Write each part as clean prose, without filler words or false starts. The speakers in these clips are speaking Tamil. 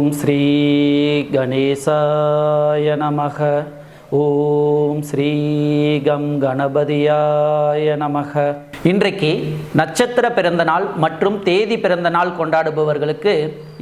ஓம் ஸ்ரீ கணேசாய நமக. ஓம் ஸ்ரீ கம் கணபதியாய நமக. இன்றைக்கு நட்சத்திர பிறந்த நாள் மற்றும் தேதி பிறந்த நாள் கொண்டாடுபவர்களுக்கு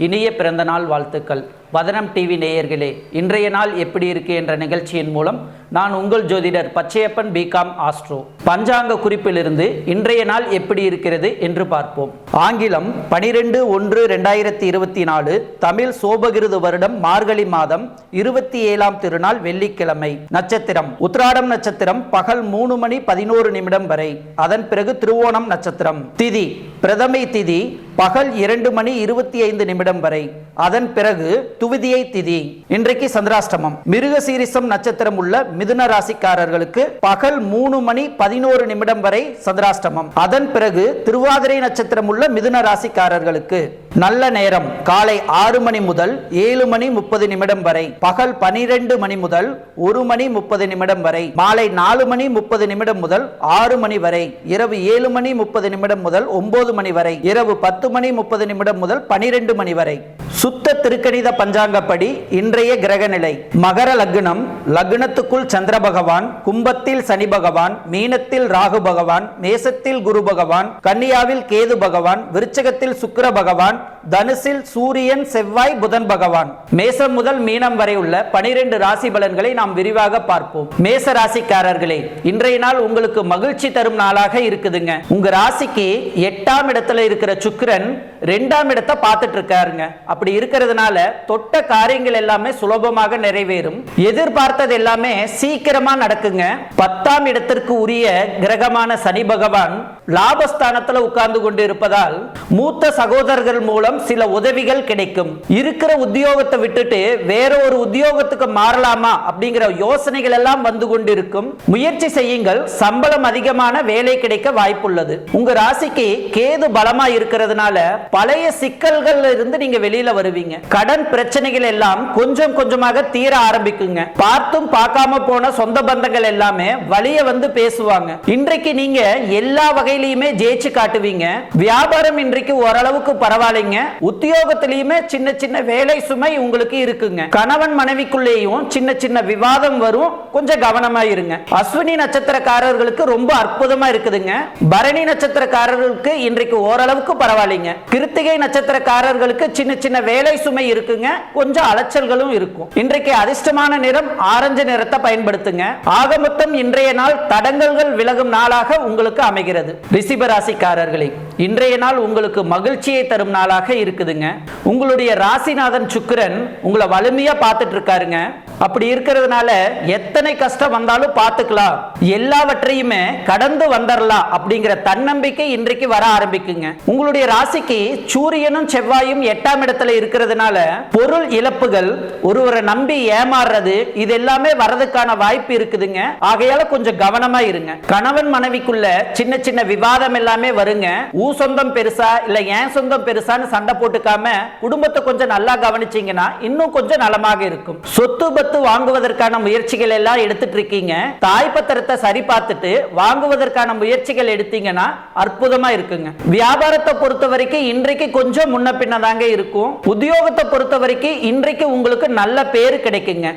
இனிய பிறந்த நாள் வாழ்த்துக்கள். வதனம் டிவி நேயர்களே, இன்றைய நாள் எப்படி இருக்கு என்ற நிகழ்ச்சியின் மூலம் நான் உங்கள் ஜோதிடர் பச்சையப்பன் பிகாம் ஆஸ்ட்ரோ பஞ்சாங்க குறிப்பிலிருந்து இன்றைய நாள் எப்படி இருக்கிறது என்று பார்ப்போம். ஆங்கிலம் 12/1/2024, தமிழ் சோபகிருது வருடம் மார்கழி மாதம் 27ஆம் திருநாள் வெள்ளிக்கிழமை. நட்சத்திரம் உத்திராடம் நட்சத்திரம் பகல் 3:11 வரை. அதன் பிறகு திருவோணம் நட்சத்திரம். திதி பிரதமை திதி பகல் 2:25 வரை. அதன் பிறகு துவிதியை திதி. இன்றைக்கு சந்திராஷ்டமம். மிருகசீரிசம் நட்சத்திரம் உள்ள மிதுன ராசிக்காரர்களுக்கு பகல் 3:11 வரை சந்திராஷ்டமம். அதன் பிறகு திருவாதிரை நட்சத்திரம் உள்ள மிதுன ராசிக்காரர்களுக்கு நல்ல நேரம் காலை 6 மணி முதல் 7:30 வரை, பகல் 12 மணி முதல் 1:30 வரை, மாலை 4:30 முதல் 6 மணி வரை, இரவு 7:30 முதல் 9 மணி வரை, இரவு 10:30 முதல் 12 மணி வரை. சுத்த திருக்கணித பஞ்சாங்கப்படி இன்றைய கிரக நிலை: மகர லக்னம், லக்னத்துக்குள் சந்திர பகவான், கும்பத்தில் சனி பகவான், மீனத்தில் ராகு பகவான், மேசத்தில் குரு பகவான், கன்னியாவில் கேது பகவான், விருச்சகத்தில் சுக்கிர பகவான், தனுசில் சூரியன் செவ்வாய் புதன் பகவான். மேசம் முதல் மீனம் வரை உள்ள 12 ராசி பலன்களை நாம் விரிவாக பார்ப்போம். மேச ராசிக்காரர்களே, இன்றைய நாள் உங்களுக்கு மகிழ்ச்சி தரும் நாளாக இருக்குதுங்க. உங்க ராசிக்கு 8ஆம் இடத்துல இருக்கிற சுக்கிரன் 2ஆம் இடத்தை பார்த்துட்டு இருக்காருங்க. அப்படி இருக்கிறதுனால தொட்ட காரியங்கள் எல்லாமே சுலபமாக நிறைவேறும். எதிர்பார்த்தது எல்லாமே சீக்கிரமா நடக்குங்க. 10ஆம் இடத்திற்கு உரிய கிரகமான சனி பகவான் லாபஸ்தானத்துல உட்கார்ந்து கொண்டு இருப்பதால் மூத்த சகோதரர்கள் மூலம் சில உதவிகள் கிடைக்கும். இருக்கிற உத்தியோகத்தை விட்டுட்டு வேற ஒரு உத்தியோகத்துக்கு மாறலாமா அப்படிங்கிற யோசனைகள் எல்லாம் வந்து கொண்டிருக்கும். முயற்சி செய்யுங்கள், சம்பளம் அதிகமான வேலை கிடைக்க வாய்ப்புள்ளது. உங்க ராசிக்கு கேது பலமா இருக்கிறதுனால பழைய சிக்கல்கள் இருந்து நீங்க வெளியில வருவீங்க. கடன் பிரச்சனைகள் எல்லாம் கொஞ்சம் கொஞ்சமாக தீர ஆரம்பிக்குங்க. பார்த்தும் பார்க்காம போன சொந்த பந்தங்கள் எல்லாமே வழிய வந்து பேசுவாங்க. இன்றைக்கு நீங்க எல்லா வகையிலுமே ஜெயிச்சு காட்டுவீங்க. வியாபாரம் இன்றைக்கு ஓரளவுக்கு பரவாயில்லைங்க. உத்தியோகத்திலயுமே சின்ன சின்ன வேலை சுமை உங்களுக்கு இருக்குங்க. கணவன் மனைவிக்குள்ளேயும் சின்ன சின்ன விவாதம் வரும். கொஞ்சம் கவனமா இருங்க. அஸ்வினி நட்சத்திரக்காரர்களுக்கு ரொம்ப அற்புதமா இருக்குதுங்க. பரணி நட்சத்திரக்காரர்களுக்கு இன்றைக்கு ஓரளவுக்கு பரவாயில்லைங்க. கிருத்திகை நட்சத்திரக்காரர்களுக்கு சின்ன சின்ன வேலை சுமை இருக்குங்க. கொஞ்சம் அலைச்சல்களும் இருக்கும். இன்றைக்கு அதிர்ஷ்டமான நிறம் ஆரஞ்சு நிறத்தை பயன்படுத்துங்க. ஆக மொத்தம் இன்றைய நாள் தடங்கல்கள் விலகும் நாளாக உங்களுக்கு அமைகிறது. ரிஷப ராசிக்காரர்களே, இன்றைய நாள் உங்களுக்கு மகிழ்ச்சியை தரும் நாளாக இருக்குதுங்க. உங்களுடைய ராசிநாதன் சுக்கிரன் உங்களை வலிமையா பார்த்துட்டு இருக்காருங்க. அப்படி இருக்கிறதுனால எத்தனை கஷ்டம் வந்தாலும் பார்த்துக்கலாம், எல்லாவற்றையுமே கடந்து வந்துடலாம் அப்படிங்கிற தன்னம்பிக்கை இன்றைக்கு வர ஆரம்பிக்குங்க. உங்களுடைய ராசிக்கு சூரியனும் செவ்வாயும் 8ஆம் இடத்துல இருக்கிறதுனால பொருள் இழப்புகள், ஒருவரை நம்பி ஏமாறுறது, இது எல்லாமே வரதுக்கான வாய்ப்பு இருக்குதுங்க. ஆகையால கொஞ்சம் கவனமா இருங்க. கணவன் மனைவிக்குள்ள சின்ன சின்ன விவாதம் எல்லாமே வருங்க. ஊ சொந்தம் பெருசா இல்ல ஏன் சொந்தம் பெருசான்னு சண்டை போட்டுக்காம குடும்பத்தை கொஞ்சம் நல்லா கவனிச்சீங்கன்னா இன்னும் கொஞ்சம் நலமாக இருக்கும். சொத்து பத்து வாங்குவதற்கான முயற்சிகள் எல்லாம் எடுத்துட்டு இருக்கீங்க. தாய் பத்திரத்தை சரி பார்த்துட்டு வாங்குவதற்கான முயற்சிகள் எடுத்தீங்கன்னா அற்புதமா இருக்குங்க. வியாபாரத்தை பொறுத்த வரைக்கும் இன்றைக்கு கொஞ்சம் முன்ன பின்னதாங்க இருக்கும். உத்தியோகத்தை பொறுத்த வரைக்கும் இன்றைக்கு உங்களுக்கு நல்ல பேரு கிடைக்குங்க.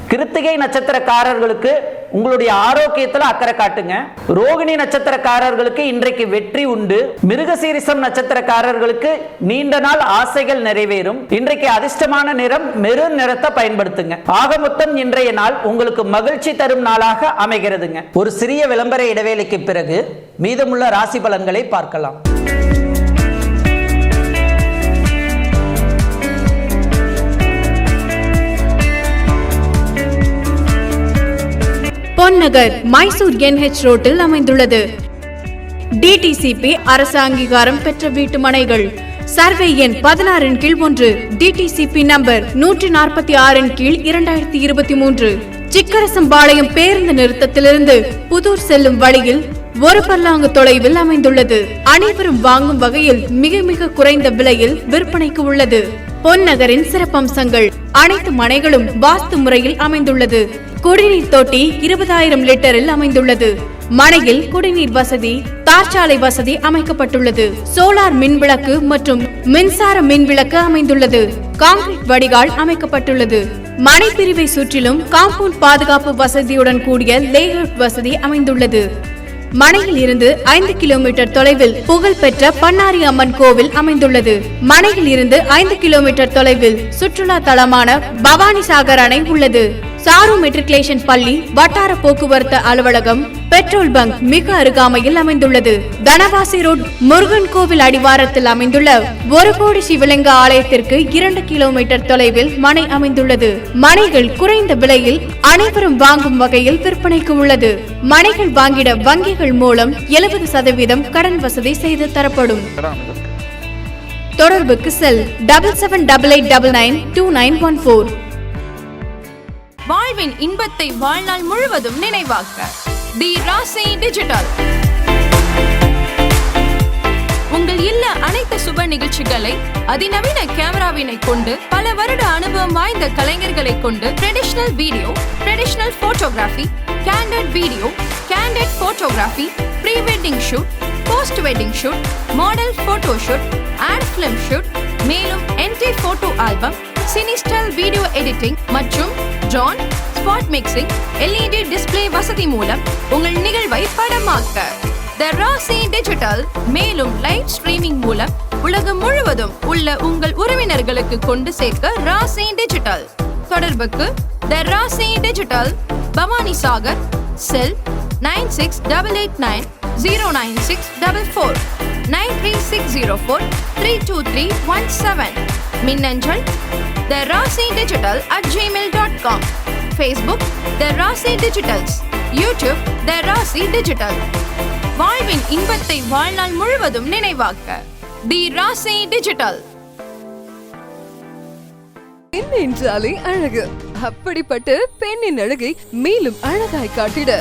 கிருத்திகை நட்சத்திரக்காரர்களுக்கு உங்களுடைய ஆரோக்கியத்தில் அக்கறை காட்டுங்க. ரோகிணி நட்சத்திரக்காரர்களுக்கு இன்றைக்கு வெற்றி உண்டு. மிருகசீரிசம் நட்சத்திரக்காரர்களுக்கு நீண்ட நாள் ஆசைகள் நிறைவேறும். இன்றைக்கு அதிர்ஷ்டமான நிறம் மெரூன் நிறத்தை பயன்படுத்துங்க. ஆக மொத்தம் இன்றைய நாள் உங்களுக்கு மகிழ்ச்சி தரும் நாளாக அமைகிறதுங்க. ஒரு சிறிய விளம்பர இடைவேளைக்கு பிறகு மீதமுள்ள ராசி பலன்களை பார்க்கலாம். பொன்னகர் மைசூர் NH ரோட்டில் அமைந்துள்ளது. DTCP அரசு அங்கீகாரம் பெற்ற வீட்டு மனைகள். சர்வே எண் 16 கீழ் 1, DTCP நம்பர் 146 கீழ் 2023. சிக்கரசம்பாளையம் பேருந்து நிறுத்தத்திலிருந்து புதூர் செல்லும் வழியில் ஒரு பல்லாங்கு தொலைவில் அமைந்துள்ளது. அனைவரும் வாங்கும் வகையில் மிக மிக குறைந்த விலையில் விற்பனைக்கு உள்ளது. பொன்னகரின் சிறப்பம்சங்கள்: அனைத்து மனைகளும் வாஸ்து முறையில் அமைந்துள்ளது. குடிநீர் தொட்டி 20,000 லிட்டரில் அமைந்துள்ளது. மனையில் குடிநீர் வசதி, தார்ச்சாலை வசதி அமைக்கப்பட்டுள்ளது. சோலார் மின் விளக்கு மற்றும் மின்சார மின் விளக்கு அமைந்துள்ளது. கான்கிரீட் வடிகால் அமைக்கப்பட்டுள்ளது. மனை பிரிவை சுற்றிலும் காம்பவுண்ட் பாதுகாப்பு வசதியுடன் கூடிய லேஅவுட் வசதி அமைந்துள்ளது. மனையில் இருந்து 5 கிலோமீட்டர் தொலைவில் புகழ்பெற்ற பண்ணாரி அம்மன் கோவில் அமைந்துள்ளது. மனையில் இருந்து 5 கிலோமீட்டர் தொலைவில் சுற்றுலா தலமான பவானி சாகர் அணை உள்ளது. சாரு மெட்ரிகுலேஷன் பள்ளி, வட்டார போக்குவரத்து அலுவலகம், பெட்ரோல் பங்க் மிக அருகாமையில் அமைந்துள்ளது. தனவாசி ரோட் முருகன் கோவில் அடிவாரத்தில் அமைந்துள்ள 1 கோடி சிவலிங்க ஆலயத்திற்கு 2 கிலோமீட்டர் தொலைவில் மனை அமைந்துள்ளது. மனைகள் குறைந்த விலையில் அனைவரும் வாங்கும் வகையில் விற்பனைக்கு உள்ளது. மனைகள் வாங்கிட வங்கிகள் மூலம் 70% கடன் வசதி செய்து தரப்படும். தொடர்புக்கு செல் 7788992914. வாழ்வின் இன்பத்தை வாழ்நாள் முழுவதும் நினைவாக்க தி ராசி டிஜிட்டல். உங்கள் இல்ல அனைத்து சுப நிகழ்ச்சிகளை அதிநவீன கேமராவினை கொண்டு பல வருட அனுபவம் வாய்ந்த கலைஞர்களை கொண்டு traditional video, traditional photography, candid video, candid photography, pre wedding shoot, post wedding shoot, model photo shoot, ad film shoot, மேலும் என்டி photo album, cine style video editing மற்றும் drone, spot mixing, LED display வசதி மூலம் உங்கள் நிகழ்வை படமாக்க தி ராசி டிஜிட்டல். மேலும் லைவ் ஸ்ட்ரீமிங் மூலம் உலகம் முழுவதும் உள்ள உங்கள் உறவினர்களுக்கு கொண்டு சேர்க்க ராசி டிஜிட்டல். தொடர்புக்கு தி ராசி டிஜிட்டல், பவானி சாகர், செல் 9688909644, 93604323317. மின்னஞ்சல் therasidigital@gmail.com. Facebook The Rasi Digitals. YouTube The Rasi Digital. வாழ்வின் இன்பத்தை வாழ்நாள் முழுவதும் நினைவாக்க தி ராசி டிஜிட்டல். பெண் என்றாலே அழகு. அப்படிப்பட்ட பெண்ணின் அழகை மேலும் அழகாய் காட்டிட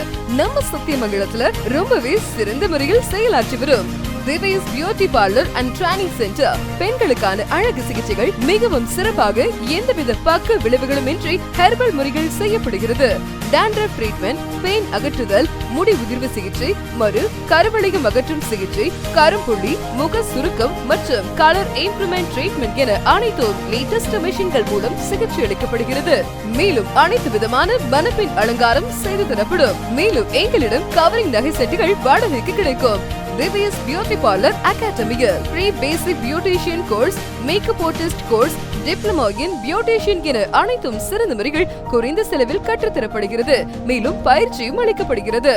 நம்ம சத்தியமங்கலத்துல ரொம்பவே சிறந்த முறையில் செயலாற்றி வரும் Divya's beauty parlour and training centre பெண்களுக்கான அழகு சிகிச்சைகள் மிகவும் சிறப்பாக எந்தவித பக்க விளைவுகளும் இன்றி ஹெர்பல் முறைகள் செய்யப்படுகிறது. டாண்ட்ரஃப் ட்ரீட்மெண்ட், பெயின் அகற்றுதல், முடி உதிர்வு சிகிச்சை, கருவளையம் அகற்றும் சிகிச்சை, கரும்புள்ளி, முக சுருக்கம் மற்றும் கலர் இம்ப்ரூவ்மெண்ட் ட்ரீட்மெண்ட் என அனைத்தும் லேட்டஸ்ட் மெஷின்கள் மூலம் சிகிச்சை அளிக்கப்படுகிறது. மேலும் அனைத்து விதமான மணப்பெண் அலங்காரம் செய்து தரப்படும். மேலும் எங்களிடம் கவரிங் நகை செட்டுகள் வாடகைக்கு கிடைக்கும். திவ்யாஸ் பியூட்டி பார்லர் அகாடமியில் pre basic beautician course, makeup artist course, diploma in beautician என அனைத்தும் சிறந்த முறைகள் குறைந்த செலவில் கற்றுத்தரப்படுகிறது. மேலும் பயிற்சியும் அளிக்கப்படுகிறது.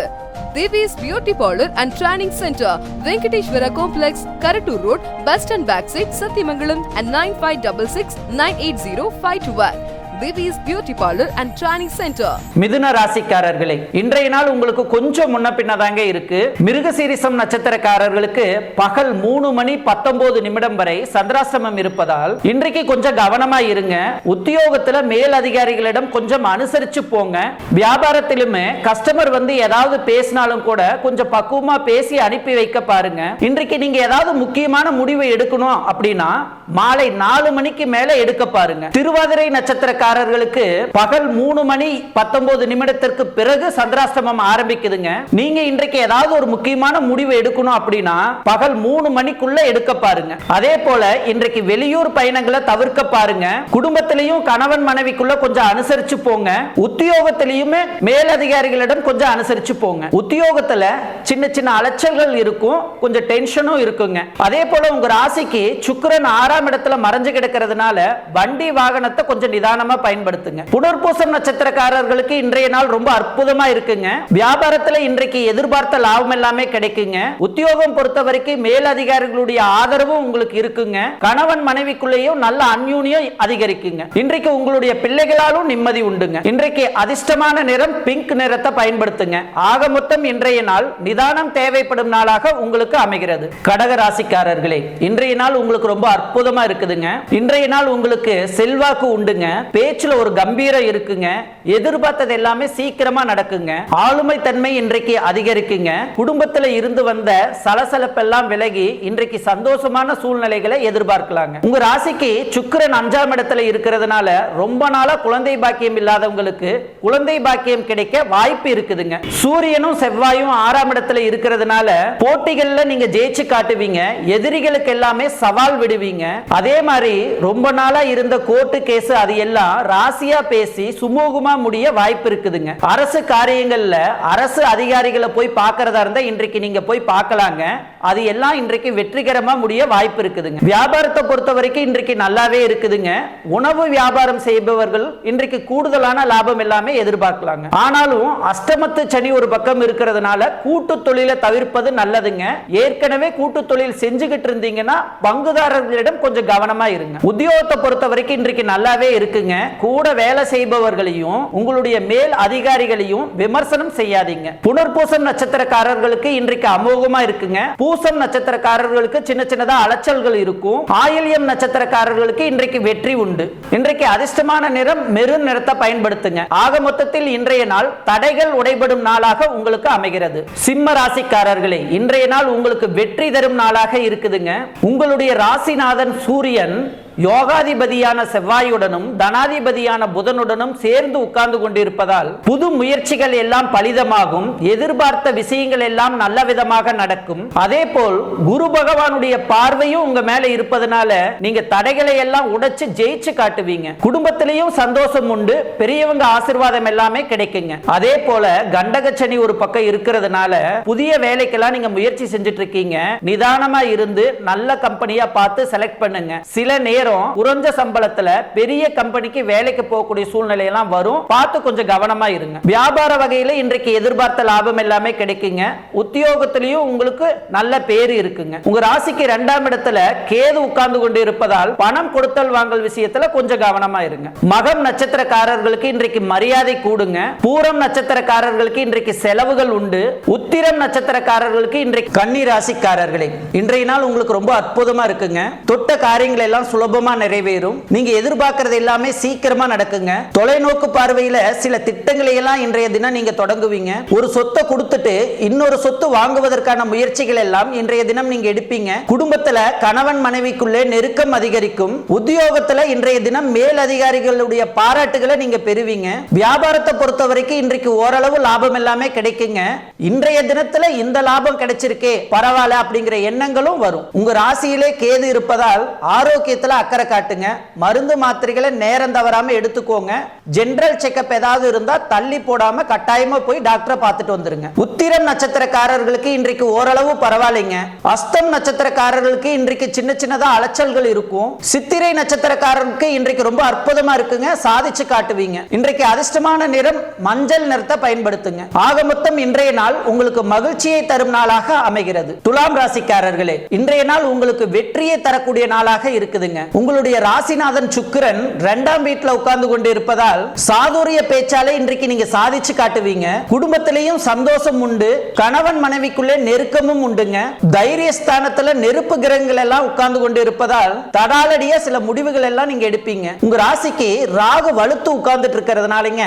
Divya's beauty parlour and training centre, Venkateswara complex, Karattur road, bus stand back side, Sathyamangalam and 9566980521. Divya's beauty parlour and training centre. மிதுன ராசிக்காரர்களே, இன்றைய நாள் உங்களுக்கு கொஞ்சம் முன்ன பின்னதாங்க இருக்கு. மிருகசீரிசம் நட்சத்திரக்காரர்களுக்கு பகல் 3:19 வரை சந்திராஷ்டமம் இருப்பதால் இன்றைக்கு கொஞ்சம் கவனமா இருங்க. உத்தியோகத்துல மேல் அதிகாரிகளிடம் கொஞ்சம் அனுசரிச்சு போங்க. வியாபாரத்திலுமே கஸ்டமர் ஏதாவது பேசினாலும் கூட கொஞ்சம் பக்குவமா பேசி அனுப்பி வைக்க பாருங்க. இன்றைக்கு நீங்க ஏதாவது முக்கியமான முடிவை எடுக்கணும் அப்படின்னா மாலை 4 மணிக்கு மேல எடுக்க பாருங்க. திருவாதிரை நட்சத்திர பகல் 3:19 பிறகு சந்திராஷ்டமம் ஆரம்பிக்குதுங்க. நீங்க இன்றைக்கு ஏதாவது ஒரு முக்கியமான முடிவு எடுக்கணும் அப்படின்னா பகல் 3 மணிக்குள்ள எடுக்க பாருங்க. அதே போல இன்றைக்கு வெளியூர் பயணங்களை தவிர்க்க பாருங்க. குடும்பத்திலையும் கணவன் மனைவிக்குள்ள கொஞ்சம் அனுசரிச்சு போங்க. உத்தியோகத்திலையுமே மேலதிகாரிகளிடம் கொஞ்சம் அனுசரிச்சு போங்க. உத்தியோகத்துல சின்ன சின்ன அலைச்சல்கள் இருக்கும், கொஞ்சம் டென்ஷனும் இருக்குங்க. அதே போல உங்க ராசிக்கு சுக்கிரன் 6ஆம் இடத்துல மறைஞ்சு கிடக்கிறதுனால வண்டி வாகனத்தை கொஞ்சம் நிதானமா பயன்படுத்துங்க. புனர்பூசம் நட்சத்திரக்காரர்களுக்கு இன்றைய நாள் ரொம்ப அற்புதமா இருக்குங்க. வியாபாரத்துல இன்றைக்கு எதிர்பார்த்த லாபம் எல்லாமே கிடைக்குங்க. உத்தியோகம் பொறுத்த வரைக்கும் மேல் அதிகாரிகளுடைய ஆதரவும் உங்களுக்கு இருக்குங்க. கணவன் மனைவிக்குள்ளேயும் நல்ல அந்யூன்யம் அதிகரிக்குங்க. இன்றைக்கு உங்களுடைய பிள்ளைகளாலும் நிம்மதி உண்டுங்க. இன்றைக்கு அதிர்ஷ்டமான நிறம் பிங்க் நிறத்தை பயன்படுத்துங்க. ஆக மொத்தம் இன்றைய நாள் நிதானம் தேவைப்படும் நாளாக உங்களுக்கு அமைகிறது. கடக ராசிக்காரர்களே, இன்றைய நாள் உங்களுக்கு ரொம்ப அற்புதமா இருக்குதுங்க. இன்றைய நாள் உங்களுக்கு செல்வாக்கு உண்டுங்க. பேச்சுல ஒரு கம்பீரம் இருக்குங்க. எதிர்பார்த்தது எல்லாமே சீக்கிரமா நடக்குங்க. ஆளுமை தன்மை இன்றைக்கு அதிகரிக்குங்க. குடும்பத்துல இருந்து வந்த சலசலப்பெல்லாம் விலகி இன்றைக்கு சந்தோஷமான சூழ்நிலைகளை எதிர்பார்க்கலாங்க. உங்க ராசிக்கு சுக்கிரன் 5ஆம் இடத்துல இருக்கிறதுனால ரொம்ப நாளா குழந்தை பாக்கியம் இல்லாதவங்களுக்கு குழந்தை பாக்கியம் கிடைக்க வாய்ப்பு இருக்குதுங்க. சூரியனும் செவ்வாயும் 6ஆம் இடத்துல இருக்கிறதுனால போட்டிகள்ல நீங்க ஜெயிச்சு காட்டுவீங்க. எதிரிகளுக்கு எல்லாமே சவால் விடுவீங்க. அதே மாதிரி ரொம்ப நாளா இருந்த கோர்ட்டு கேஸ் அது எல்லாம் ராசியா பேசி சுமூகமா முடிய வாய்ப்பு இருக்குதுங்க. அரசு காரியங்கள்ல அரசு அதிகாரிகளை போய் பார்க்கறதா இருந்தா இன்றைக்கு நீங்க போய் பார்க்கலாங்க. அது எல்லாம் இன்றைக்கு வெற்றிகரமா முடிய வாய்ப்பு இருக்குதுங்க. வியாபாரத்தை பொறுத்த வரைக்கும் இன்றைக்கு நல்லாவே இருக்குதுங்க. உணவு வியாபாரம் செய்பவர்கள் இன்றைக்கு கூடுதலான லாபம் எல்லாமே எதிர்பார்க்கலாங்க. ஆனாலும் அஷ்டமத்து சனி ஒரு பக்கம் இருக்கிறதுனால கூட்டு தொழிலை தவிர்ப்பது நல்லதுங்க. ஏற்கனவே கூட்டு தொழில் செஞ்சுக்கிட்டு இருந்தீங்கன்னா பங்குதாரர்களிடம் கொஞ்சம் கவனமா இருங்க. உத்தியோகத்தை பொறுத்த வரைக்கும் இன்றைக்கு நல்லாவே இருக்குங்க. கூட வேலை செய்பவர்களையும் உங்களுடைய மேல் அதிகாரிகளையும் விமர்சனம் செய்யாதீங்க. புனர்பூசம் நட்சத்திரக்காரர்களுக்கு இன்றைக்கு அமோகமா இருக்குங்க. பூசம் நட்சத்திரக்காரர்களுக்கு சின்ன சின்னதா அலைச்சல்கள் இருக்கும். ஆயில்யம் நட்சத்திரக்காரர்களுக்கு இன்றைக்கு வெற்றி உண்டு. இன்றைக்கு அதிர்ஷ்டமான நிறம் மெரூன் நிறத்தை பயன்படுத்துங்க. ஆக மொத்தத்தில் இன்றைய நாள் தடைகள் உடைபடும் நாளாக உங்களுக்கு அமைகிறது. சிம்ம ராசிக்காரர்களே, இன்றைய நாள் உங்களுக்கு வெற்றி தரும் நாளாக இருக்குதுங்க. உங்களுடைய ராசிநாதன் சூரியன் யோகாதிபதியான செவ்வாயுடனும் தனாதிபதியான புதனுடனும் சேர்ந்து உட்கார்ந்து கொண்டிருப்பதால் புது முயற்சிகள் எல்லாம் பலிதமாகும். எதிர்பார்த்த விஷயங்கள் எல்லாம் நல்ல விதமாக நடக்கும். அதே போல் குரு பகவானுடைய பார்வையும் உங்க மேல இருப்பதனால நீங்க தடைகளை எல்லாம் உடைச்சு ஜெயிச்சு காட்டுவீங்க. குடும்பத்திலையும் சந்தோஷம் உண்டு. பெரியவங்க ஆசீர்வாதம் எல்லாமே கிடைக்குங்க. அதே போல கண்டகச்சனி ஒரு பக்கம் இருக்கிறதுனால புதிய வேலைக்கெல்லாம் நீங்க முயற்சி செஞ்சுட்டு இருக்கீங்க. நிதானமா இருந்து நல்ல கம்பெனியா பார்த்து செலக்ட் பண்ணுங்க. சில நேரம் குறைஞ்ச சம்பளத்துல பெரிய கம்பெனிக்கு வேலைக்கு போகக்கூடிய சூழ்நிலை எல்லாம் வரும். பார்த்து கொஞ்சம் கவனமா இருங்க. வியாபார வகையில இன்றைக்கு எதிர்பார்த்த லாபம் எல்லாமே கிடைக்குங்க. உத்தியோகத்திலையும் உங்களுக்கு நல்ல பேரு இருக்குங்க. உங்க ராசிக்கு 2ஆம் இடத்துல கேது உட்கார்ந்து கொண்டு இருப்பதால் பணம் கொடுத்தல் வாங்கல் விஷயத்துல கொஞ்சம் கவனமா இருங்க. மகம் நட்சத்திரக்காரர்களுக்கு இன்றைக்கு மரியாதை கூடுங்க. பூரம் நட்சத்திரக்காரர்களுக்கு இன்றைக்கு செலவுகள் உண்டு. உத்திரம் நட்சத்திரக்காரர்களுக்கு இன்றைக்கு கன்னி ராசிக்காரர்களே, இன்றைய நாள் உங்களுக்கு ரொம்ப அற்புதமா இருக்குங்க. தொட்ட காரியங்கள் எல்லாம் சுலபமா நிறைவேறும். நீங்க எதிர்பார்க்கிறது எல்லாமே சீக்கிரமா நடக்குங்க. தொலைநோக்கு பார்வையில சில திட்டங்களை எல்லாம் இன்றைய தினம் நீங்க தொடங்குவீங்க. ஒரு சொத்தை கொடுத்துட்டு இன்னொரு சொத்து வாங்குவதற்கான முயற்சிகள் எல்லாம் இன்றைய தினம் நீங்க எடுப்பீங்க. குடும்பத்துல கணவன் மனைவிக்குள்ளே நெருக்கம் அதிகரிக்கும். உத்தியோகத்துல இன்றைய தினம் மேல் அதிகாரிகளுடைய பாராட்டுகளை நீங்க பெறுவீங்க. வியாபாரத்தை பொறுத்த வரைக்கும் இன்றைக்கு ஓரளவு லாபம் எல்லாமே கிடைக்குங்க. இன்றைய தினத்துல இந்த லாபம் கிடைச்சிருக்கே பரவாயில்ல அப்படிங்கிற எண்ணங்களும் வரும். உங்க ராசியிலே கேது இருப்பதால் ஆரோக்கியத்துல அக்கறை காட்டுங்க. மருந்து மாத்திரைகளை நேரம் தவறாம எடுத்துக்கோங்க. ஜெனரல் செக்கப் ஏதாவது இருந்தா தள்ளி போடாம கட்டாயமா போய் டாக்டரை பார்த்துட்டு வந்துருங்க. உத்திரம் நட்சத்திரக்காரர்களுக்கு இன்றைக்கு ஓரளவு பரவாயில்லைங்க. அஸ்தம் நட்சத்திரக்காரர்களுக்கு இன்றைக்கு சின்ன சின்னதா அலைச்சல்கள் இருக்கும். சித்திரை நட்சத்திரக்காரர்களுக்கு இன்றைக்கு ரொம்ப அற்புதமா இருக்குங்க. சாதிச்சு காட்டுவீங்க. இன்றைக்கு அதிர்ஷ்டமான நிறம் மஞ்சள் நிறத்தை பயன்படுத்துங்க. ஆக மொத்தம் இன்றைய நாள் உங்களுக்கு மகிழ்ச்சியை தரும் நாளாக அமைகிறது. துலாம் ராசிக்காரர்களே, இன்றைய நாள் உங்களுக்கு வெற்றியை தரக்கூடிய நாளாக இருக்குதுங்க. உங்களுடைய ராசிநாதன் சுக்கிரன் 2ஆம் வீட்டுல உட்கார்ந்து கொண்டு இருப்பதால் சாதுரிய பேச்சாலே இன்றைக்கு நீங்க சாதிச்சு காட்டுவீங்க. குடும்பத்திலையும் சந்தோஷம் உண்டு. கணவன் மனைவிக்குள்ளே நெருக்கமும் உண்டுங்க. தைரியஸ்தானத்துல நெருப்பு கிரகங்கள் எல்லாம் உட்கார்ந்து கொண்டு இருப்பதால் தடாலடிய சில முடிவுகள் எல்லாம் நீங்க எடுப்பீங்க. உங்க ராசிக்கு ராகு வலுத்து உட்கார்ந்துட்டு இருக்கிறதுனாலங்க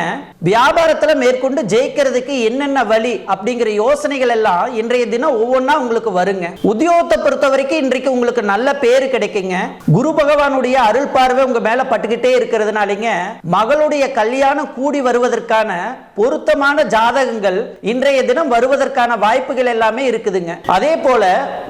வியாபாரத்துல மேற்கொண்டு ஜெயிக்கிறதுக்கு என்னென்ன வழி அப்படிங்கிற யோசனைகள் எல்லாம் இன்றைய தினம் ஒவ்வொன்னா உங்களுக்கு வருங்க. உத்தியோகத்தை பொறுத்த வரைக்கும் இன்றைக்கு உங்களுக்கு நல்ல பேரு கிடைக்குங்க. குரு பகவானுடைய அருள் பார்வை உங்க மேல பட்டுக்கிட்டே இருக்கிறதுனாலங்க மகளுடைய கல்யாணம் கூடி வருவதற்கான பொருத்தமான ஜாதகங்கள் இன்றைய தினம் வருவதற்கான வாய்ப்புகள் எல்லாமே இருக்குதுங்க. அதே போல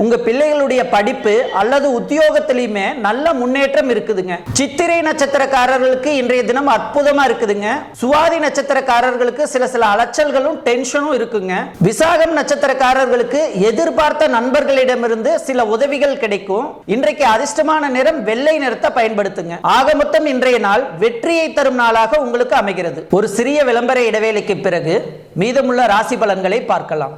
உங்க பிள்ளைகளுடைய படிப்பு அல்லது உத்தியோகத்திலுமே நல்ல முன்னேற்றம் இருக்குதுங்க. சித்திரை நட்சத்திரக்காரர்களுக்கு இன்றைய தினம் அற்புதமா இருக்குதுங்க. சுவாதி நட்சத்திரக்காரர்களுக்கு சில அலைச்சல்களும் டென்ஷனும் இருக்குங்க. விசாகம் நட்சத்திரக்காரர்களுக்கு எதிர்பார்த்த நண்பர்களிடமிருந்து சில உதவிகள் கிடைக்கும். இன்றைக்கு அதிர்ஷ்டமான நிறம் வெள்ளை நிறத்தை பயன்படுத்துங்க. ஆக மொத்தம் இன்றைய நாள் வெற்றியை தரும் நாளாக உங்களுக்கு அமைகிறது. ஒரு சிறிய விளம்பர இடைவேளைக்கு பிறகு மீதமுள்ள ராசி பலன்களை பார்க்கலாம்.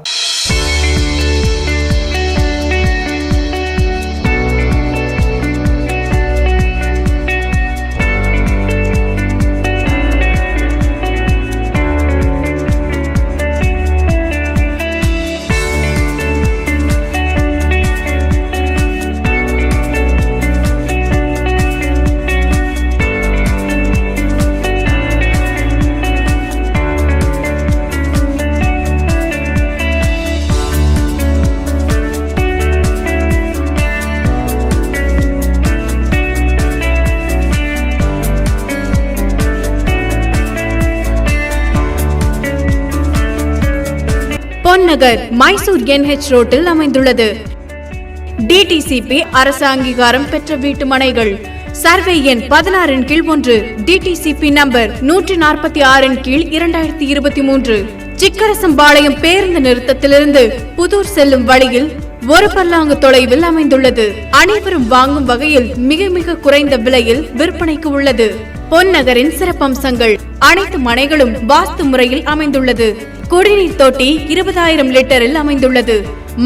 பொன்னகர் மைசூர் NH ரோட்டில் அமைந்துள்ளது. டிடிசிபி அரசு அங்கீகாரம் பெற்ற வீட்டு மனைகள். சர்வே எண் 16 கீழ் 1, டிடிசிபி நம்பர் 146 கீழ் 2023. சிக்கரசம்பாளையம் பேருந்து நிறுத்தத்திலிருந்து புதூர் செல்லும் வழியில் ஒரு பல்லாங்கு தொலைவில் அமைந்துள்ளது. அனைவரும் வாங்கும் வகையில் மிக மிக குறைந்த விலையில் விற்பனைக்கு உள்ளது. பொன்னகரின் சிறப்பம்சங்கள்: அனைத்து மனைகளும் வாஸ்து முறையில் அமைந்துள்ளது. குடிநீர் தொட்டி 20,000 லிட்டரில் அமைந்துள்ளது.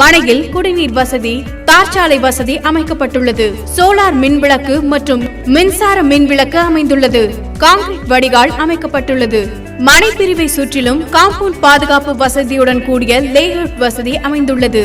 மனையில் குடிநீர் வசதி, தார்ச்சாலை வசதி அமைக்கப்பட்டுள்ளது. சோலார் மின்விளக்கு மற்றும் மின்சார மின்விளக்கு அமைந்துள்ளது. கான்கிரீட் வடிகால் அமைக்கப்பட்டுள்ளது. மனை பிரிவை சுற்றிலும் காம்பவுண்ட் பாதுகாப்பு வசதியுடன் கூடிய லேஅவுட் வசதி அமைந்துள்ளது.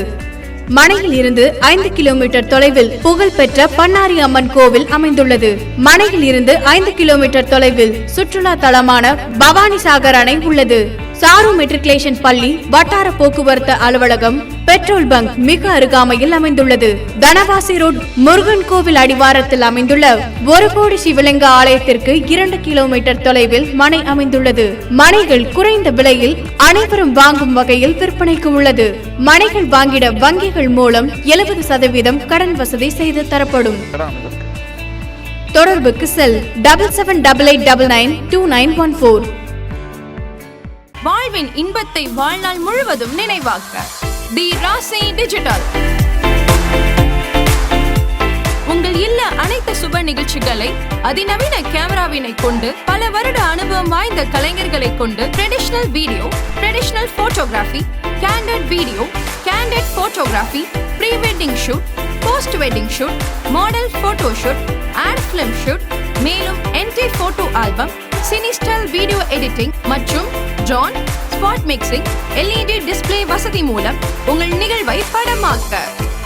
மனையில் இருந்து 5 கிலோமீட்டர் தொலைவில் புகழ்பெற்ற பண்ணாரி அம்மன் கோவில் அமைந்துள்ளது. மனையில் இருந்து 5 கிலோமீட்டர் தொலைவில் சுற்றுலா தலமான பவானி சாகர் அணை உள்ளது. சாரு மெட்ரிகுலேஷன் பள்ளி, வட்டார போக்குவரத்து அலுவலகம், பெட்ரோல் பங்க் மிக அருகாமையில் அமைந்துள்ளது. தனவாசி ரோட் முருகன் கோவில் அடிவாரத்தில் அமைந்துள்ள 1 கோடி சிவலிங்க ஆலயத்திற்கு 2 கிலோமீட்டர் தொலைவில் மனை அமைந்துள்ளது. மனைகள் குறைந்த விலையில் அனைவரும் வாங்கும் வகையில் விற்பனைக்கு உள்ளது. மனைகள் வாங்கிட வங்கிகள் மூலம் 70% கடன் வசதி செய்து தரப்படும். தொடர்புக்கு செல் 7788992914. வாழ்வின் இன்பத்தை வாழ்நாள் முழுவதும் நினைவாக்க தி ராசி டிஜிட்டல். உங்கள் இல்ல அனைத்து சுப நிகழ்ச்சிகளை அதிநவீன கேமராவினை கொண்டு பல வருட அனுபவம் வாய்ந்த கலைஞர்களை கொண்டு traditional video, traditional photography, candid video, candid photography, pre wedding shoot, post wedding shoot, model photo shoot, ad film shoot, மேலும் என்டி photo album, cine style video editing மற்றும் drone, spot mixing, LED display வசதி மூலம் உங்கள் நிகழ்வை படமாக்க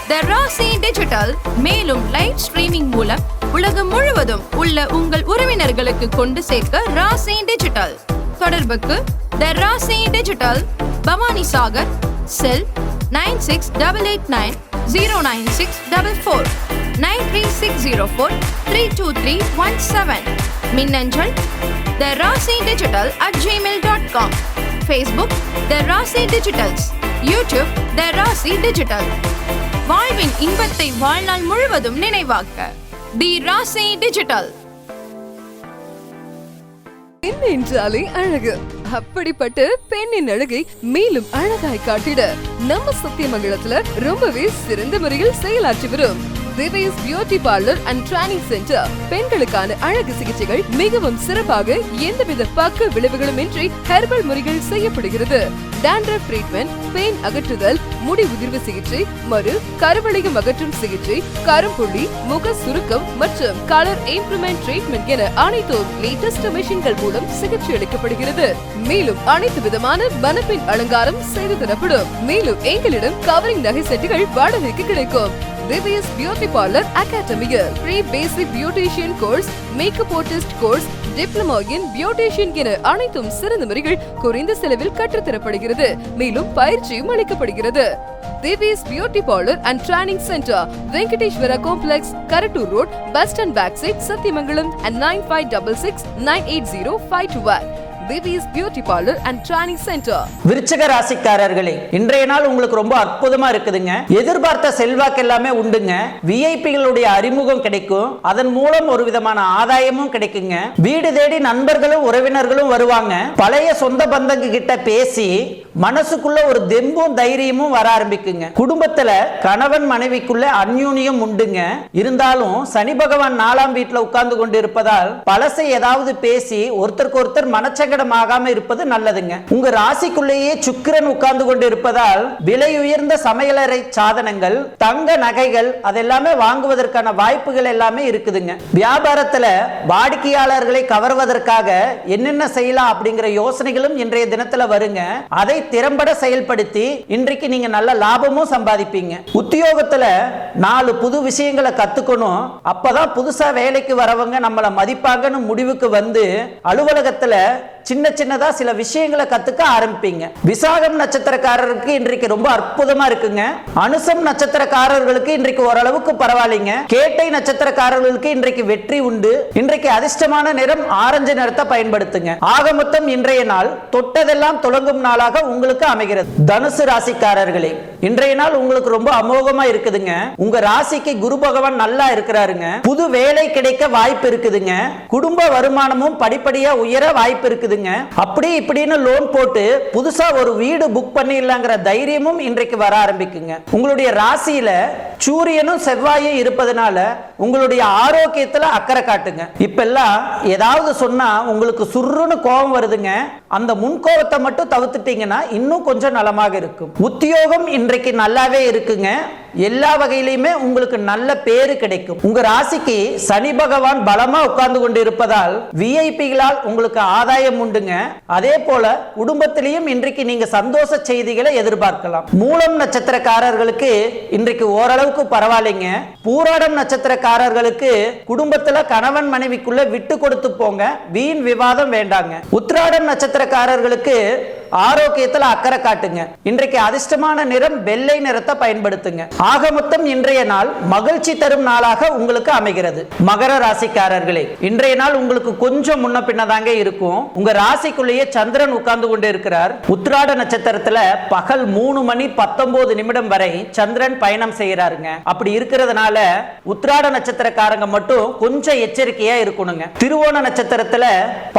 தி ராசி டிஜிட்டல். மேலும் லைவ் ஸ்ட்ரீமிங் மூலம் உலகம் முழுவதும் உள்ள உங்கள் உறவினர்களுக்கு கொண்டு சேர்க்க ராசி டிஜிட்டல். தொடர்புக்கு தி ராசி டிஜிட்டல், பவானி சாகர், செல் 9688909644, 93604323317. மின்னஞ்சல் therasidigital@gmail.com. Facebook The Rasi Digitals. YouTube The Rasi Digital. வாழ்வின் இன்பத்தை வாழ்நாள் முழுவதும் நினைவாக்க தி ராசி டிஜிட்டல். பெண் என்றாலே அழகு. அப்படிப்பட்ட பெண்ணின் அழகை மேலும் அழகாய் காட்டிட நம்ம சத்தியமங்கலத்துல ரொம்பவே சிறந்த முறையில் செயலாற்றி வரும் Divya's beauty parlour and training centre. பெண்களுக்கான அழகு சிகிச்சைகள் மிகவும் சிறப்பாக எந்தவித பக்க விளைவுகளும் இன்றி ஹெர்பல் முறைகள் செய்யப்படுகிறது. டாண்ட்ரஃப் ட்ரீட்மெண்ட், பெயின் அகற்றுதல், முடி உதிர்வு சிகிச்சை, கருவளையம் அகற்றும் சிகிச்சை, கரும்புள்ளி, முக சுருக்கம் மற்றும் கலர் இம்ப்ரூவ்மெண்ட் ட்ரீட்மெண்ட் என அனைத்தும் லேட்டஸ்ட் மெஷின்கள் மூலம் சிகிச்சை அளிக்கப்படுகிறது. மேலும் அனைத்து விதமான மணப்பெண் அலங்காரம் செய்து தரப்படும். மேலும் எங்களிடம் கவரிங் நகை செட்டுகள் வாடகைக்கு கிடைக்கும். திவ்யாஸ் பியூட்டி பார்லர் அகாடமியில் pre basic beautician course, makeup artist course, diploma in beautician என அனைத்தும் சிறந்த முறைகள் குறைந்த செலவில் கற்றுத்தரப்படுகிறது. மேலும் பயிற்சியும் அளிக்கப்படுகிறது. Divya's beauty parlour and training centre, Venkateswara complex, Karattur road, bus stand back side, Sathyamangalam and 9566980521. Divya's beauty parlour and training centre. விருச்சிக ராசிக்காரர்களே, இன்றைய நாள் உங்களுக்கு ரொம்ப அற்புதமா இருக்குதுங்க. எதிர்பார்த்த செல்வாக்கு எல்லாமே உண்டுங்க. விஐபிகளுடைய அறிமுகம் கிடைக்கும். அதன் மூலம் ஒரு விதமான ஆதாயமும் கிடைக்குங்க. வீடு தேடி நண்பர்களும் உறவினர்களும் வருவாங்க. பழைய சொந்த பந்தங்க கிட்ட பேசி மனசுக்குள்ள ஒரு தெம்பும் தைரியமும் வர ஆரம்பிக்குங்க. குடும்பத்துல கணவன் மனைவிக்குள்ள அந்யூன்யம் உண்டுங்க. இருந்தாலும் சனி பகவான் 4ஆம் வீட்டுல உட்கார்ந்து கொண்டு இருப்பதால் பழசை ஏதாவது பேசி ஒருத்தருக்கு ஒருத்தர் மனச்சங்க ஆகாம இருப்பது நல்லதுங்க. உங்க ராசிக்குள்ளேயே சுக்கிரன் உட்கார்ந்து கொண்டு இருப்பதால் விலை உயர்ந்த சமையலறை சாதனங்கள், தங்க நகைகள் அதெல்லாமே வாங்குவதற்கான வாய்ப்புகள் எல்லாமே இருக்குதுங்க. வியாபாரத்துல வாடிக்கையாளர்களை கவர்வதற்காக என்னென்ன செய்யலாம் அப்படிங்கிற யோசனைகளும் இன்றைய தினத்துல வருங்க. அதை திறம்பட செயல்படுத்தி இன்றைக்கு நீங்க நல்ல லாபமும் சம்பாதிப்பீங்க. உத்தியோகத்துல 4 புது விஷயங்களை கத்துக்கணும். அப்பதான் புதுசா வேலைக்கு வரவங்க நம்மள மதிப்பாங்கன்னு முடிவுக்கு வந்து அலுவலகத்துல சின்ன சின்னதா சில விஷயங்களை கத்துக்க ஆரம்பிப்பீங்க. விசாகம் நட்சத்திரக்காரருக்கு இன்றைக்கு ரொம்ப அற்புதமா இருக்குங்க. அனுசம் நட்சத்திரக்காரர்களுக்கு இன்றைக்கு ஓரளவுக்கு பரவாயில்லைங்க. கேட்டை நட்சத்திரக்காரர்களுக்கு இன்றைக்கு வெற்றி உண்டு. இன்றைக்கு அதிர்ஷ்டமான நிறம் ஆரஞ்சு நிறத்தை பயன்படுத்துங்க. ஆக மொத்தம் இன்றைய நாள் தொட்டதெல்லாம் தொடங்கும் நாளாக உங்களுக்கு அமைகிறது. தனுசு ராசிக்காரர்களே, இன்றைய நாள் உங்களுக்கு ரொம்ப அமோகமா இருக்குதுங்க. உங்க ராசிக்கு குரு பகவான் நல்லா இருக்கிறாருங்க. புது வேலை கிடைக்க வாய்ப்பு இருக்குதுங்க. குடும்ப வருமானமும் படிப்படியா உயர வாய்ப்பு இருக்குதுங்க. அப்படி இப்படின்னு லோன் போட்டு புதுசா ஒரு வீடு புக் பண்ணிடலாங்கிற தைரியமும் இன்றைக்கு வர ஆரம்பிக்குங்க. உங்களுடைய ராசியில சூரியனும் செவ்வாயும் இருப்பதனால உங்களுடைய ஆரோக்கியத்துல அக்கறை காட்டுங்க. இப்பெல்லாம் ஏதாவது சொன்னா உங்களுக்கு சுருன்னு கோபம் வருதுங்க. அந்த முன்கோபத்தை மட்டும் தவிர்த்துட்டீங்கன்னா இன்னும் கொஞ்சம் நலமாக இருக்கும். உத்தியோகம் இன்றைக்கு நல்லாவே இருக்குங்க. எல்லா வகையிலுமே உங்களுக்கு நல்ல பேரு கிடைக்கும். உங்க ராசிக்கு சனி பகவான் பலமா உட்கார்ந்து கொண்டு இருப்பதால் விஐபிகளால் உங்களுக்கு ஆதாயம் உண்டுங்க. அதே போல குடும்பத்திலையும் இன்றைக்கு நீங்க சந்தோஷ செய்திகளை எதிர்பார்க்கலாம். மூலம் நட்சத்திரக்காரர்களுக்கு இன்றைக்கு ஓரளவுக்கு பரவாயில்லைங்க. பூராடம் நட்சத்திரக்காரர்களுக்கு குடும்பத்துல கணவன் மனைவிக்குள்ள விட்டு கொடுத்து போங்க. வீண் விவாதம் வேண்டாங்க. உத்திராடம் நட்சத்திரக்காரர்களுக்கு ஆரோக்கியத்தில் அக்கறை காட்டுங்க. இன்றைக்கு அதிர்ஷ்டமான நிறம் வெள்ளை நிறத்தை பயன்படுத்துங்க. ஆக மொத்தம் இன்றைய நாள் மகிழ்ச்சி தரும் நாளாக உங்களுக்கு அமைகிறது. மகர ராசிக்காரர்களே, இன்றைய நாள் உங்களுக்கு கொஞ்சம் முன்ன பின்னதாங்க இருக்கும். உங்க ராசிக்குள்ளேயே சந்திரன் உட்கார்ந்து கொண்டு இருக்கிறார். உத்திராட நட்சத்திரத்துல பகல் 3:19 வரை சந்திரன் பயணம் செய்யறாருங்க. அப்படி இருக்கிறதுனால உத்திராட நட்சத்திரக்காரங்க மட்டும் கொஞ்சம் எச்சரிக்கையா இருக்கணுங்க. திருவோண நட்சத்திரத்துல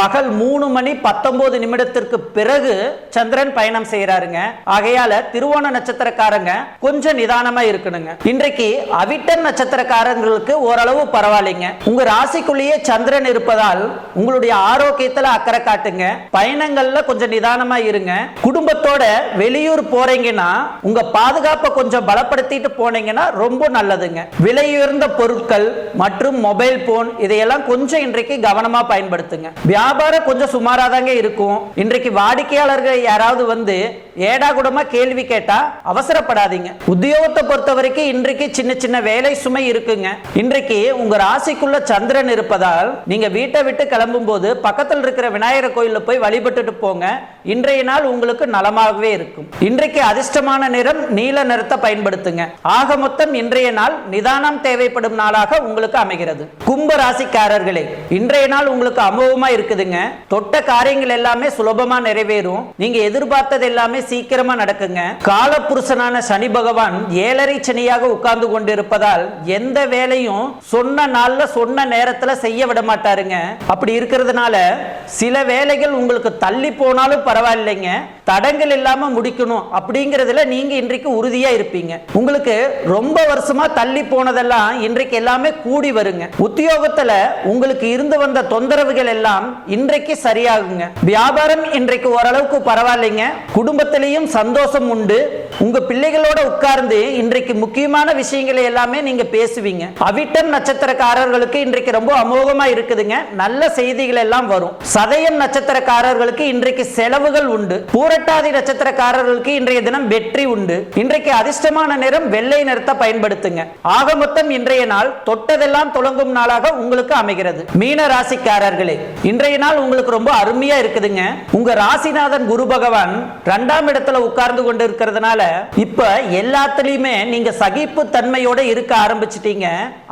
பகல் 3:19 பிறகு சந்திரன் பயணம் செய்யறாருங்க. ஆகையால திருவோண நட்சத்திரக்காரங்க கொஞ்சம் நிதானமா இருக்கணுங்க. இன்றைக்கு அவிட்டம் நட்சத்திரக்காரங்களுக்கு ஓரளவு பரவாயில்லைங்க. உங்க ராசிக்குள்ளேயே சந்திரன் இருப்பதால் உங்களுடைய ஆரோக்கியத்துல அக்கறை காட்டுங்க. பயணங்கள்ல கொஞ்சம் நிதானமா இருங்க. குடும்பத்தோட வெளியூர் போறீங்கன்னா உங்க பாதுகாப்பை கொஞ்சம் பலப்படுத்திட்டு போனீங்கன்னா ரொம்ப நல்லதுங்க. விலையுயர்ந்த பொருட்கள் மற்றும் மொபைல் போன் இதையெல்லாம் கொஞ்சம் இன்றைக்கு கவனமா பயன்படுத்துங்க. வியாபாரம் கொஞ்சம் சுமாராதாங்க இருக்கும். இன்றைக்கு வாடிக்கையாளர்கள் யாராவது வந்து ஏடா கூடமா கேள்வி கேட்டா அவசரப்படாதீங்க. உத்தியோகத்தை பொறுத்த வரைக்கும் இன்றைக்கு சின்ன சின்ன வேலை சுமை இருக்குங்க. இன்றைக்கு உங்க ராசிக்குள்ள சந்திரன் இருப்பதால் நீங்க வீட்டை விட்டு கிளம்பும் போது பக்கத்தில் இருக்கிற விநாயகர் கோயில்ல போய் வழிபட்டுட்டு போங்க. இன்றைய நாள் உங்களுக்கு நலமாகவே இருக்கும். இன்றைக்கு அதிர்ஷ்டமான நிறம் நீல நிறத்தை பயன்படுத்துங்க. ஆக மொத்தம் இன்றைய நாள் நிதானம் தேவைப்படும் நாளாக உங்களுக்கு அமைகிறது. கும்ப ராசிக்காரர்களே, இன்றைய நாள் உங்களுக்கு அமோகமா இருக்குதுங்க. தொட்ட காரியங்கள் எல்லாமே சுலபமா நிறைவேறும். நீங்க எதிர்பார்த்தது எல்லாமே சீக்கிரமா நடக்குங்க. காலப்புருஷனான சனி பகவான் 7.5 சனியாக உட்கார்ந்து கொண்டு இருப்பதால் எந்த வேலையும் சொன்ன நாள்ல சொன்ன நேரத்துல செய்ய விட மாட்டாருங்க. அப்படி இருக்கிறதுனால சில வேலைகள் உங்களுக்கு தள்ளி போனாலும் பரவாயில்லைங்க, தடங்கள் இல்லாம முடிக்கணும் அப்படிங்கறதுல நீங்க இன்றைக்கு உறுதியா இருப்பீங்க. உங்களுக்கு ரொம்ப வருஷமா தள்ளி போனதெல்லாம் இன்றைக்கு எல்லாமே கூடி வருங்க. உத்தியோகத்துல உங்களுக்கு இருந்து வந்த தொந்தரவுகள் எல்லாம் இன்றைக்கு சரியாகுங்க. வியாபாரம் இன்றைக்கு ஓரளவுக்கு பரவாயில்லைங்க. குடும்பத்திலையும் சந்தோஷம் உண்டு. உங்க பிள்ளைகளோட உட்கார்ந்து இன்றைக்கு முக்கியமான விஷயங்களை எல்லாமே நீங்க பேசுவீங்க. அவிட்டம் நட்சத்திரக்காரர்களுக்கு இன்றைக்கு ரொம்ப அமோகமா இருக்குதுங்க. நல்ல செய்திகள் எல்லாம் வரும். சதயம் நட்சத்திரக்காரர்களுக்கு இன்றைக்கு செலவுகள் உண்டு. பூரட்டாதி நட்சத்திரக்காரர்களுக்கு இன்றைய தினம் வெற்றி உண்டு. இன்றைக்கு அதிர்ஷ்டமான நிறம் வெள்ளை நிறத்தை பயன்படுத்துங்க. ஆக மொத்தம் இன்றைய நாள் தொட்டதெல்லாம் தொடங்கும் நாளாக உங்களுக்கு அமைகிறது. மீன ராசிக்காரர்களே, இன்றைய நாள் உங்களுக்கு ரொம்ப அருமையா இருக்குதுங்க. உங்க ராசிநாதன் குரு பகவான் 2ஆம் இடத்துல உட்கார்ந்து கொண்டு இருக்கிறதுனால இப்ப எல்லாத்துலயுமே நீங்க சகிப்பு தன்மையோட இருக்க ஆரம்பிச்சிட்டீங்க.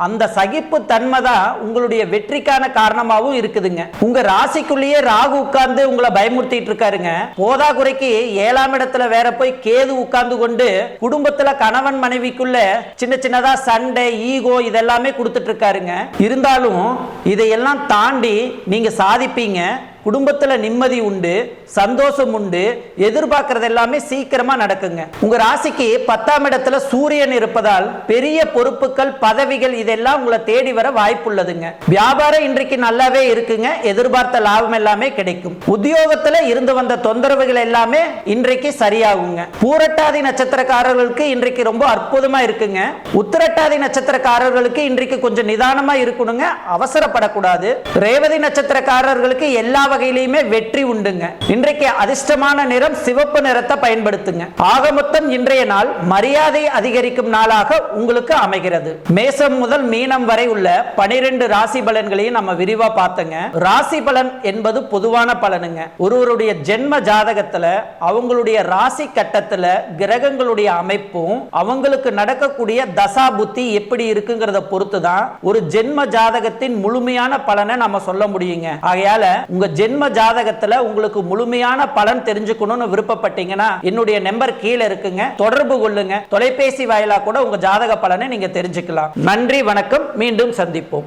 அந்த சகிப்பு தன்மை தான் உங்களுடைய வெற்றிக்கான காரணமாகவும் இருக்குதுங்க. உங்க ராசிக்குள்ளேயே ராகு உட்கார்ந்து உங்களை பயமுறுத்திட்டு இருக்காருங்க. போதா குறைக்கு 7ஆம் இடத்துல வேற போய் கேது உட்கார்ந்து கொண்டு குடும்பத்துல கணவன் மனைவிக்குள்ள சின்ன சின்னதா சண்டை, ஈகோ இதெல்லாமே கொடுத்துட்டு இருக்காருங்க. இருந்தாலும் இதையெல்லாம் தாண்டி நீங்க சாதிப்பீங்க. குடும்பத்துல நிம்மதி உண்டு, சந்தோஷம் உண்டு. எதிர்பார்க்கறது எல்லாமே சீக்கிரமா நடக்குங்க. உங்க ராசிக்கு 10ஆம் இடத்துல சூரியன் இருப்பதால் பெரிய பொறுப்புகள், பதவிகள் இதெல்லாம் உங்களை தேடி வர வாய்ப்புள்ளதுங்க. வியாபாரம் இன்றைக்கு நல்லாவே இருக்குங்க. எதிர்பார்த்த லாபம் எல்லாமே கிடைக்கும். உத்தியோகத்துல இருந்து வந்த தொந்தரவுகள் எல்லாமே இன்றைக்கு சரியாகுங்க. பூரட்டாதி நட்சத்திரக்காரர்களுக்கு இன்றைக்கு ரொம்ப அற்புதமா இருக்குங்க. உத்திரட்டாதி நட்சத்திரக்காரர்களுக்கு இன்றைக்கு கொஞ்சம் நிதானமா இருக்கணுங்க. அவசரப்படக்கூடாது. ரேவதி நட்சத்திரக்காரர்களுக்கு எல்லா வகையிலுமே வெற்றி உண்டுங்க. இன்றைக்கு அதிர்ஷ்டமான நிறம் சிவப்பு நிறத்தை பயன்படுத்துங்க. ஆக மொத்தம் இன்றைய நாள் மரியாதை அதிகரிக்கும் நாளாக உங்களுக்கு அமைகிறது. மேசம் முதல் மீனம் வரை உள்ள 12 ராசி பலன்களையும் நம்ம விரிவா பார்த்தங்க. ராசி பலன் என்பது பொதுவான பலனுங்க. ஒருவருடைய ஜென்ம ஜாதகத்துல அவங்களுடைய ராசி கட்டத்துல கிரகங்களுடைய அமைப்பும் அவங்களுக்கு நடக்கக்கூடிய தசா புத்தி எப்படி இருக்குங்கிறத பொறுத்து தான் ஒரு ஜென்ம ஜாதகத்தின் முழுமையான பலனை நம்ம சொல்ல முடியுங்க. ஆகையால உங்க ஜென்ம ஜாதகத்துல உங்களுக்கு முழுமையான பலன் தெரிஞ்சுக்கணும்னு விருப்பப்பட்டீங்கன்னா என்னுடைய நம்பர் கீழே இருக்குங்க, தொடர்பு கொள்ளுங்க. தொலைபேசி வாயிலா கூட உங்க ஜாதக பலனை நீங்க தெரிஞ்சுக்கலாம். நன்றி, வணக்கம். மீண்டும் சந்திப்போம்.